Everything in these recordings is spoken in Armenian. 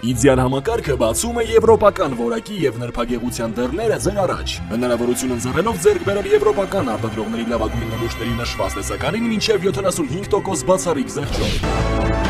Իդեալ համակարգը բացում է եվրոպական որակի եւ նրբագեղության դռները ձեր առաջ։ Հնարավորություն ընձեռելով ձեռք բերել եվրոպական արտադրողների լավագույն նմուշների նշված տեսականին մինչև 75% բացառիկ զեղչով։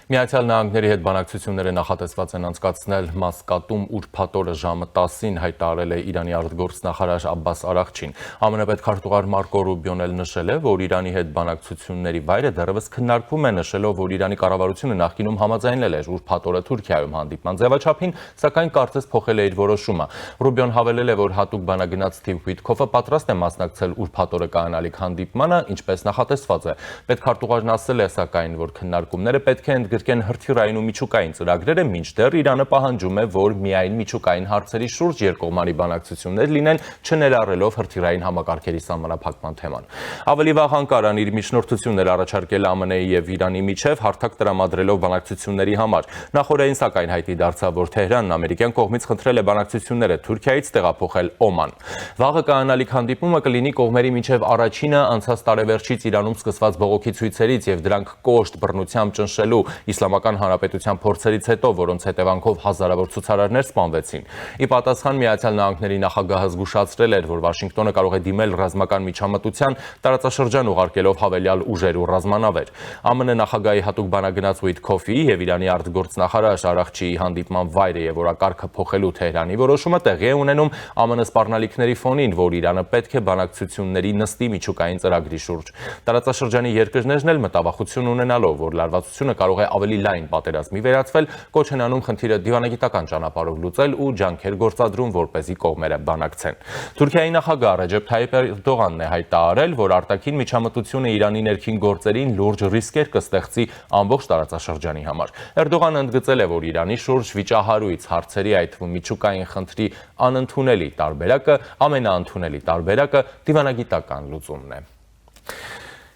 Միացյալ Նահանգների հետ բանակցությունները նախատեսված են անցկացնել Մասկատում ուրբաթ օրը ժամը 10-ին հայտարարել է Իրանի արտգործնախարար Աբբաս Արաղչին։ ԱՄՆ պետքարտուղար Մարկո Ռուբիոն էլ նշել է, որ Իրանի հետ բանակցությունների վայրը դեռևս քննարկվում է, նշելով, որ Իրանի կառավարությունը նախկինում համաձայնել էր ուրբաթ օրը Թուրքիայում հանդիպման ձևաչափին, սակայն կարծես փոխել է իր որոշումը։ Ռուբիոն հավելել է, որ հատուկ բանագնաց Սթիվ Ուիթքոֆը պատրաստ է մասնակցել ուրբաթ օրը կայանալիք հանդիպմանը, ինչպես նախատեսված է։ Պետքարտուղարն ասել է, սակայն, որ քննարկումները պետք է ընդգրկեն հրթիռային ու միջուկային ծրագրերը, մինչդեռ Իրանը պահանջում է, որ միայն միջուկային հարցերի շուրջ երկկողմանի բանակցություններ լինեն, չներառելով հրթիռային համակարգերի սահմանափակման թեման։ Ավելի վաղ Անկարան իր միջնորդություններ առաջարկել ԱՄՆ-ի եւ Իրանի միջև հարթակ տրամադրելով բանակցությունների համար։ Նախորդին սակայն հայտի դարձավ, որ Թեհրանն ամերիկյան կողմից խնդրել է բանակցությունները Թուրքիայից տեղափոխել Օման։ Վաղը կայանալիք հանդիպումը կլինի կողմերի միջև առաջինը անցած տարեվերջից Իրանում սկսված բողոքի ցույցերից եւ դրանք կոշտ բռնությամբ ճնշելու Իսլամական Հանրապետության փորձերից հետո, որոնց հետևանքով հազարավոր ցուցարարներ սպանվեցին։ Ի պատասխան Միացյալ Նահանգների նախագահը զգուշացրել էր, որ Վաշինգտոնը կարող է դիմել ռազմական միջամտության, տարածաշրջան ուղարկելով հավելյալ ուժեր ու ռազմանավեր։ ԱՄՆ նախագահի հատուկ բանագնաց Ուիթքոֆի եւ Իրանի արտգործնախարար Արաղչիի հանդիպման վայրը եւ օրակարգը փոխելու Թեհրանի որոշումը տեղի է ունենում ԱՄՆ սպառնալիքների ֆոնին, որ Իրանը պետք է բանակցությունների նստի միջուկային ծրագրի շուրջ։ Տարածաշրջանի երկրներն էլ մտավախություն ունենալով, որ լարվածությունը կարող է ավելի լայն պատերազմի վերածվել, կոչ են անում խնդիրը դիվանագիտական ճանապարհով լուծել ու ջանքեր գործադրում, որպեսզի կողմերը բանակցեն։ Թուրքիայի նախագահ Ռեջեփ Թայիփ Էրդողանն է հայտարարել, որ արտաքին միջամտությունը Իրանի ներքին գործերին լուրջ ռիսկեր կստեղծի ամբողջ տարածաշրջանի համար։ Էրդողանը ընդգծել է, որ Իրանի շուրջ վիճահարույց հարցերի, այդ թվում միջուկային խնդրի անընդունելի տարբերակը, ամենաընդունելի տարբերակը դիվանագիտական լուծումն է։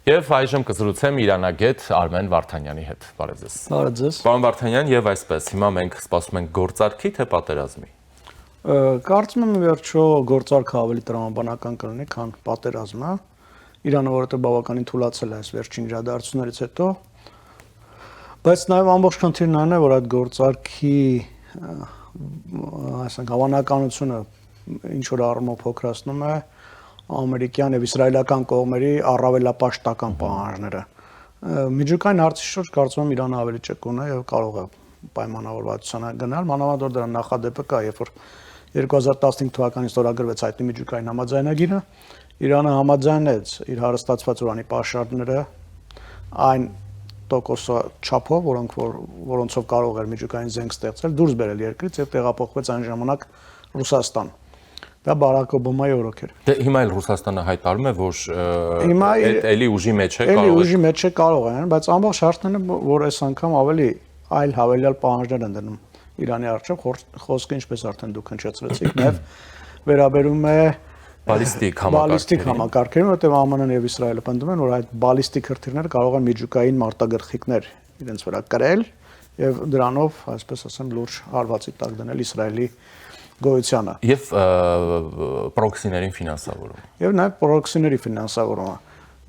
Եվ այժմ կզրուցեմ իրանագետ Արմեն Վարդանյանի հետ։ Բարև ձեզ։ Բարև ձեզ։ Պարոն Վարդանյան, եւ այսպես, հիմա մենք սպասում ենք գործարքի թե պատերազմի։ Կարծում եմ վերջո գործարքը ավելի տրամաբանական կլինի, քան պատերազմը։ Իրանը որովհետեւ բավականին թուլացել է այս վերջին իրադարձություններից հետո, բայց նաեւ ամբողջ խնդիրն այն է, որ այդ գործարքի այսինքն հավանականությունը ինչ որ առումով փոքրացնում է ամերիկյան եւ իսրայելական կողմերի առավելապաշտական պահանջները։ Միջուկային հարցի շուրջ կարծում եմ Իրանը ավելի ճկուն է եւ կարող է պայմանավորվածության գնալ, մանավանդ որ դրա նախադեպը կա, երբ որ 2015 թվականին ստորագրվեց հայտնի միջուկային համաձայնագիրը, Իրանը համաձայնեց իր հարստացված ուրանի պաշարները այն տոկոսը չափով, որոնցով կարող էր միջուկային զենք ստեղծել, դուրս բերել երկրից եւ տեղափոխվեց այն ժամանակ Ռուսաստան։ Դա Բարակ Օբամայի օրոք էր։ Դե հիմա էլ Ռուսաստանը հայտարարում է, որ էլի ուժի մեջ է, էլի ուժի մեջ է կարող է, բայց ամբողջ հարցն է, որ այս անգամ ավելի այլ հավելյալ պահանջներ են դնում Իրանի առջև, խոսքը ինչպես արդեն դուք հնչեցրեցիք, նաև վերաբերում է բալիստիկ համակարգերին, որտեղ ԱՄՆ-ն եւ Իսրայելը պնդում են, որ այդ բալիստիկ հրթիռները կարող են միջուկային մարտագրխիկներ իրենց վրա կրել եւ դրանով, այսպես ասեմ, լուրջ հարվածի տակ դնել Իսրայելի գոյությանը եւ պրոքսիներին ֆինանսավորումը եւ նաեւ պրոքսիների ֆինանսավորումը։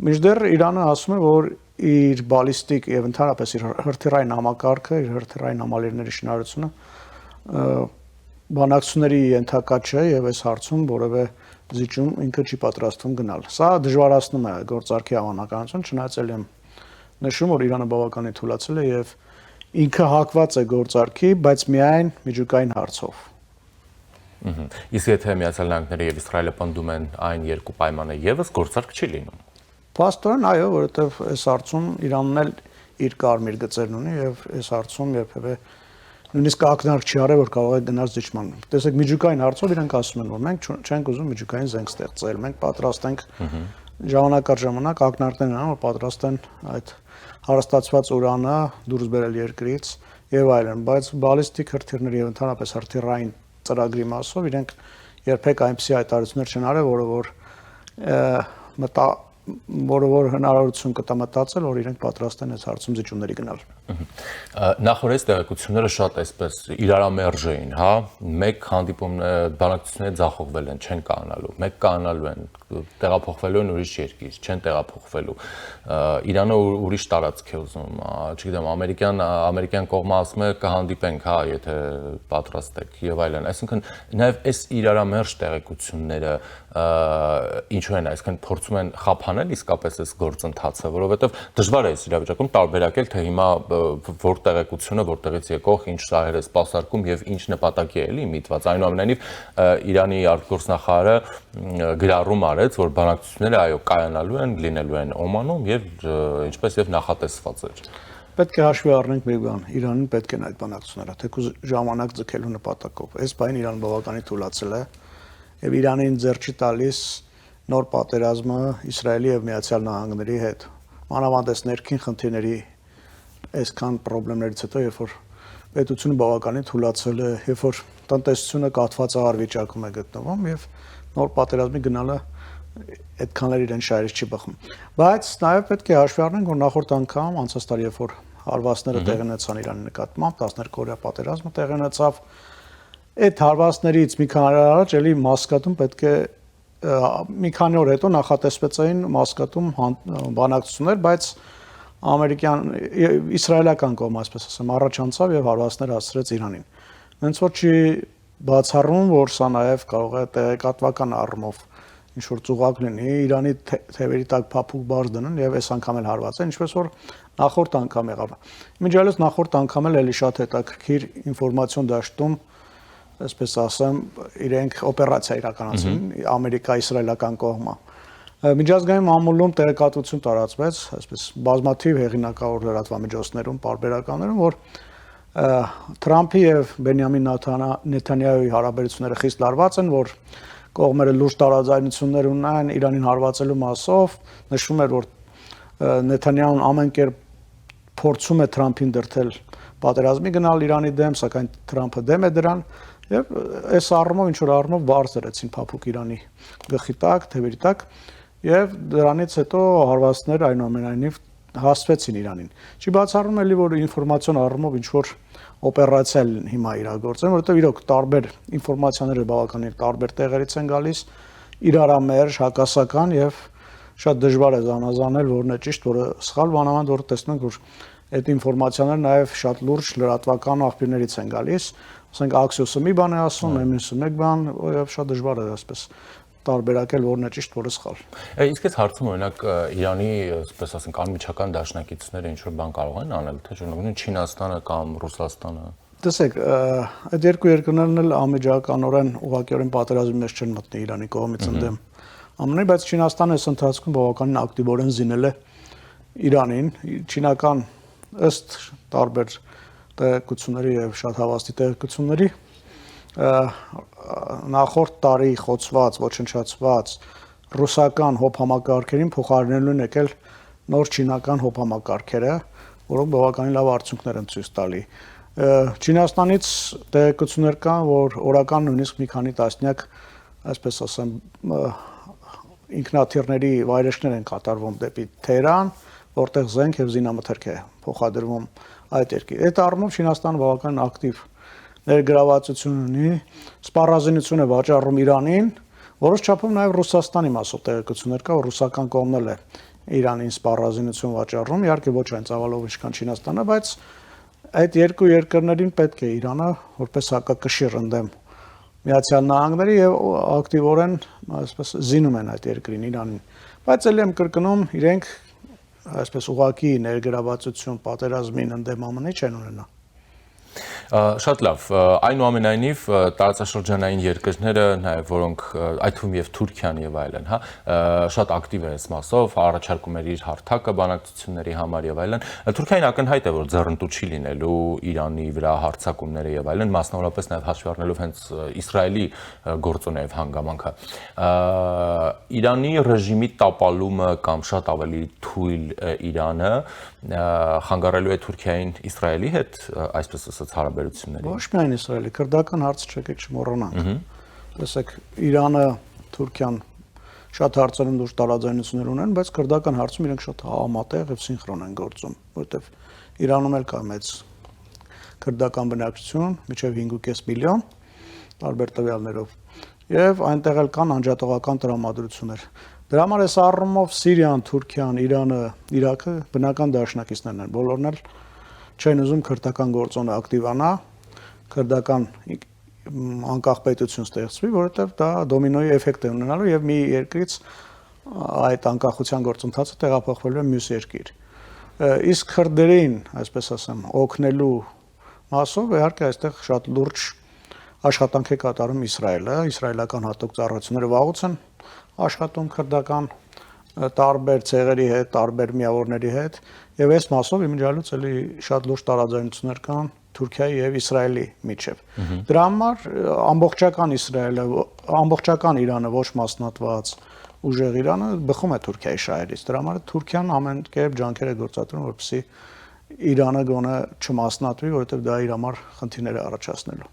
Մինչդեռ Իրանը ասում է, որ իր բալիստիկ եւ ընդհանրապես իր հրթիռային համակարգը, իր հրթիռային համալիրների շինարարությունը բանակցությունների ենթակա չէ եւ այս հարցում որևէ զիջում ինքը չի պատրաստվում գնալ։ Սա դժվարացնում է գործարքի հավանականությունը, չնայած էլ եմ նշում, որ Իրանը բավականին թուլացել է եւ ինքը հակված է գործարքի, բայց միայն միջուկային հարցով։ Իսկ եթե Միացյալ Նահանգները եւ Իսրայելը պնդում են այն երկու պայմանը եւս գործարք չի լինում։ Փաստորեն այո, որովհետեւ այս հարցում Իրանն էլ իր կարմիր գծերն ունի եւ այս հարցում երբեւե նույնիսկ ակնարկ չի արել, որ կարող է գնալ զիջման։ Տեսեք, միջուկային հարցով իրենք ասում են, որ մենք չենք ուզում միջուկային զենք ստեղծել, մենք պատրաստ ենք ժամանակ առ ժամանակ ակնարկներ անեն, որ պատրաստ են այդ հարստացված ուրանը դուրս բերել երկրից եւ այլն, բայց բալիստիկ հրթիռների եւ ընդհանրապես հրթիռային ծրագրի մասով իրենք երբեք այնպիսի հայտարարություններ չեն արել, որը որ որը որ հնարավորություն կտա մտածել, որ իրենք պատրաստ են այս հարցում զիջումների գնալ։ Նախորդ տեղեկությունները շատ այսպես իրարամերժ էին, հա, մեկ հանդիպում բանակցությունները ձախողվել են, չեն կանալու, մեկ կանալու են, տեղափոխվելու են ուրիշ երկիր, չեն տեղափոխվելու։ Իրանը ուրիշ տարածք է ուզում, չգիտեմ, ամերիկյան կողմը ասում է կհանդիպենք, հա, եթե պատրաստ եք եւ այլն։ Այսինքն նաեւ այս իրարամերժ տեղեկությունները ինչու են, այսինքն փորձում են խափանել իսկապես այս գործընթացը, որովհետեւ դժվար է այս իրավիճակում տարբերակել, թե հիմա որ տեղեկությունը որտեղից եկող, ինչ շահեր է սպասարկում եւ ինչ նպատակի է էլի միտված։ Այնուամենայնիվ Իրանի արտգործնախարարը գրառում արեց, որ բանակցությունները այո կայանալու են, լինելու են Օմանում եւ ինչպես եւ նախատեսված էր։ Պետք է հաշվի առնենք մի բան, Իրանին պետք են այդ բանակցությունները, թեկուզ ժամանակ ձգելու նպատակով։ Այս բանը Իրան բավականին թույլատրել է եւ Իրանին ձեռ չի տալիս նոր պատերազմը Իսրայելի եւ Միացյալ Նահանգների հետ։ Մանավանդ այս ներքին խնդիրների այսքան խնդիրներից հետո, երբ որ պետությունը բավականին թույլատրել է, երբ որ տնտեսությունը կաթվածահար վիճակում է գտնվում եւ նոր պատերազմի գնալը այդքաններ իրեն շահերից չի բխում։ Բայց նաեւ պետք է հաշվի առնենք, որ նախորդ անգամ անցած տարի, երբ որ հարվածները տեղի ունեցան Իրանի նկատմամբ, 12-օրյա պատերազմը տեղի ունեցավ, այդ հարվածներից մի քանի օր առաջ էլի Մասկատում պետք է մի քանի օր հետո նախատեսվեցային Մասկատում բանակցություններ, բայց ամերիկյան իսրայելական կողմը, այսպես ասեմ, առաջանցավ եւ հարվածներ հասցրեց Իրանին։ Հենց որ չի բացառում, որ սա նաեւ կարող է տեղեկատվական առումով ինչ որ ծուղակ լինի, Իրանի թևերի տակ փափուկ բարձ դնեն եւ այս անգամ էլ հարվածեն, ինչպես որ նախորդ անգամ եղավ։ Իմիջիալից նախորդ անգամ էլ էլի շատ հետաքրքիր ինֆորմացիոն դաշտում, այսպես ասեմ, իրենք օպերացիա իրականացրին ամերիկա-իսրայելական կողմը։ Միջազգային մամուլում տեղեկատվություն տարածվեց, այսպես բազմաթիվ հեղինակավոր լրատվամիջոցներում, պարբերականներում, որ Թրամփի եւ Բենյամին Նեթանյահուի հարաբերությունները խիստ լարված են, որ կողմերը լուրջ տարաձայնություններ ունեն Իրանին հարվածելու մասով, նշվում էր, որ Նեթանյահուն ամեն կերպ փորձում է Թրամփին դրդել պատերազմի գնալ Իրանի դեմ, սակայն Թրամփը դեմ է դրան եւ այս առումով ինչ որ առումով բարձ դրեցին փափուկ Իրանի գլխի տակ, թևերի տակ եւ դրանից հետո հարվածներ այնուամենայնիվ հասցվեցին Իրանին։ Չի բացառում էլի, որ ինֆորմացիոն առումով ինչ որ օպերացիա հիմա իրագործեն, որովհետեւ իրոք տարբեր ինֆորմացիաները բավականին տարբեր տեղերից են գալիս, իրարամերժ, հակասական եւ շատ դժվար է զանազանել, որն է ճիշտ, որը սխալ, բանավանդ որ տեսնենք, որ այդ ինֆորմացիաները նաեւ շատ լուրջ լրատվական աղբյուրներից են գալիս, ասենք Axios-ը մի բան է ասում, M-ը մեկ բան, եւ շատ դժվար է այսպես տարբերակել որն է ճիշտ, որը սխալ։ Իսկ այս հարցում օրինակ Իրանի, այսպես ասենք, անմիջական դաշնակիցները ինչ որ բան կարող են անել, թե օրինակ Չինաստանը կամ Ռուսաստանը։ Տեսեք, այդ երկու երկրներն էլ անմիջականորեն ուղղակիորեն պատերազմի մեջ չեն մտնի Իրանի կողմից ընդդեմ ԱՄՆ-ի, բայց Չինաստանը այս ընթացքում բավականին ակտիվորեն զինել է Իրանին, չինական ըստ տարբեր տեղեկությունների եւ շատ հավաստի տեղեկությունների նախորդ տարի խոցված, ոչնչացված ռուսական հոփամակարգերին փոխարինելու են եկել նոր չինական հոփամակարգերը, որոնք բավականին լավ արդյունքներ են ցույց տալի։ Չինաստանից տեղեկություններ կան, որ օրական նույնիսկ մի քանի տասնյակ, այսպես ասեմ, ինքնաթիռների վայրեջքներ են կատարվում դեպի Թեհրան, որտեղ զենք եւ զինամթերք է փոխադրվում այդ երկրի։ Այդ առումով Չինաստանը բավականին ակտիվ ներգրավվածություն ունի, սպառազինություն է վաճառում Իրանին, որոշ չափով նաև Ռուսաստանի մասով տեղեկություններ կա, որ ռուսական կողմն էլ է Իրանին սպառազինություն վաճառում, իհարկե ոչ այն ծավալով ինչքան Չինաստանը, բայց այդ երկու երկրներին պետք է Իրանը որպես հակակշիռ ընդդեմ Միացյալ Նահանգների եւ ակտիվորեն, այսպես զինում են այդ երկրին Իրանին։ Բայց ելի եմ կրկնում, իրենք այսպես ուղղակի ներգրավվածություն պատերազմին ընդդեմ ԱՄՆ-ի չեն ունենա։ Շատ լավ, այնուամենայնիվ տարածաշրջանային երկրները, նաև որոնք այդ թվում եւ Թուրքիան եւ այլն, հա, շատ ակտիվ է այս մասով, առաջարկում էր իր հարթակը բանակցությունների համար եւ այլն։ Թուրքիան ակնհայտ է, որ ձեռնտու չի լինելու Իրանի վրա հարձակումները եւ այլն, մասնավորապես նաև հաշվի առնելով հենց Իսրայելի գործոնային հանգամանքը։ Իրանի ռեժիմի տապալումը կամ շատ ավելի թույլ Իրանը խանգարելու է Թուրքիային Իսրայելի հետ, այսպես ասած, հարաբերությունների։ Ոչ միայն Իսրայելի, քրդական հարցը չեկեք չմոռանանք։ Տեսեք, Իրանը, Թուրքիան շատ հարցերում դուրս տարաձայնություններ ունեն, բայց քրդական հարցում իրենք շատ համատեղ եւ սինխրոն են գործում, որովհետեւ Իրանում էլ կա մեծ քրդական բնակչություն, մինչև 5.5 միլիոն տարբեր տվյալներով, եւ այնտեղ էլ կան անջատողական տրամադրություններ։ Դրա համար այս առումով Սիրիան, Թուրքիան, Իրանը, Իրաքը բնական դաշնակիցներն են, բոլորն էլ չեն ուզում քրդական գործոնը ակտիվանա, քրդական անկախ պետություն ստեղծվի, որովհետև դա դոմինոյի էֆեկտ է ունենալու եւ մի երկրից այդ անկախության գործընթացը տեղափոխվելու է մյուս երկիր։ Իսկ քրդերին, այսպես ասեմ, օգնելու մասով իհարկե այստեղ շատ լուրջ աշխատանք է կատարում Իսրայելը, իսրայելական հատուկ ծառայությունները վաղուց են աշխատում քրդական տարբեր ցեղերի հետ, տարբեր միավորների հետ, եւ այս մասով իմիջիալուց էլի շատ լուրջ տարաձայնություններ կան Թուրքիայի եւ Իսրայելի միջև։ Դրա համար ամբողջական Իսրայելը, ամբողջական Իրանը ոչ մասնատված ուժեղ Իրանը բխում է Թուրքիայի շահերից։ Դրա համար Թուրքիան ամեն կերպ ջանքեր է գործադրում, որպեսզի Իրանը գոնե չմասնատվի, որովհետեւ դա իր համար խնդիրներ է առաջացնելու։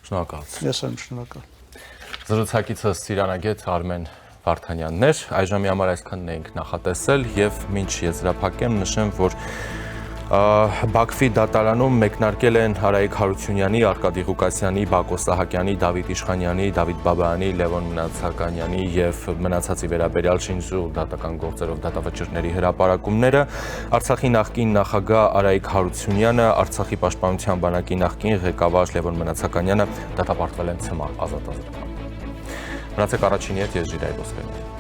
Շնորհակալություն։ Ես եմ շնորհակալ։ Զրուցակիցս Սիրանագետ Արմեն Վարդանյանն էր, այժմի համար այսքանն էինք նախատեսել եւ մինչ եզրափակեմ նշեմ, որ Բաքվի դատարանում մեկնարկել են Արայիկ Հարությունյանի, Արկադի Ղուկասյանի, Բակո Սահակյանի, Դավիթ Իշխանյանի, Դավիթ Բաբայանի, Լևոն Մնացականյանի եւ մնացածի վերաբերյալ շինժու դատական գործերով դատավճիռների հրապարակումները, Արցախի նախկին նախագահ Արայիկ Հարությունյանը, Արցախի պաշտպանության բանակի նախկին ղեկավար Լևոն Մնացականյանը դատապարտվել են ցմահ ազատազրկման։ Մնացեք առաջինի հետ, ես Ժիրայր Ոսկերն եմ։